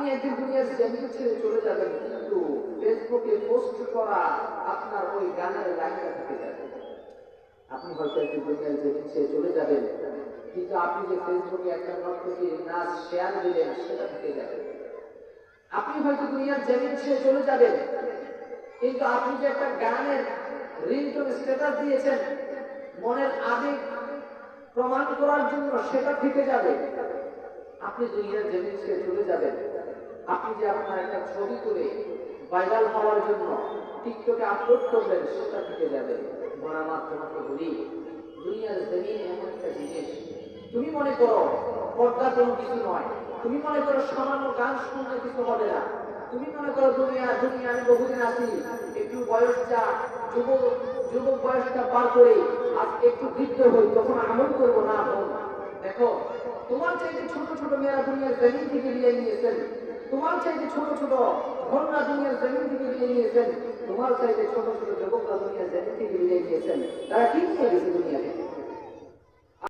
আপনি একদিন দুনিয়ার জমিন ছেড়ে চলে যাবেন, কিন্তু ফেসবুকে পোস্ট করা আপনার ওই গানের লাইনটা থেকে যাবে। আপনি হয়তো একদিন দুনিয়ার জমিন ছেড়ে চলে যাবেন, কিন্তু আপনি যে ফেসবুকে একটা নর্তকী নাচ শেয়ার দিলেন সেটা থেকে যাবে। আপনি হয়তো দুনিয়ার জমিন ছেড়ে চলে যাবেন, কিন্তু আপনি যে একটা গানের রিংটোন স্ট্যাটাস দিয়েছেন মনের আবেগ প্রমাণ করার জন্য, সেটা থেকে যাবে। আপনি দুনিয়ার জমিন ছেড়ে চলে যাবেন, আপনি যে আপনার একটা ছবি তুলে ভাইরাল হওয়ার জন্য টিকটকে আপলোড করবেন সেটা থেকে যাবে। মরামাত তোমাকে বলি, দুনিয়ার জমিন এমন একটা জিনিস, তুমি মনে করো পর্দা কোনো কিছু নয়, তুমি মনে করো সামান্য গান শুনলে কিছু হবে না, তুমি মনে করো দুনিয়া দুনিয়া আমি বহুদিন আছি, একটু বয়স যা যুবক বয়সটা পার করে আজ একটু বৃদ্ধ হই, তখন আমল করবো না। দেখো, তোমার চাইতে ছোট ছোট মেয়েরা দুনিয়ার জমিন থেকে বিয়ে নিয়েছেন, তোমার চাইতে ছোট ছোট কন্যা দুনিয়ার জমিন থেকে বিয়ে নিয়েছেন, তোমার চাইতে ছোট ছোট যুবকরা দুনিয়ার জমিন থেকে বিয়ে নিয়েছেন। তারা কি নিয়ে গেছে দুনিয়া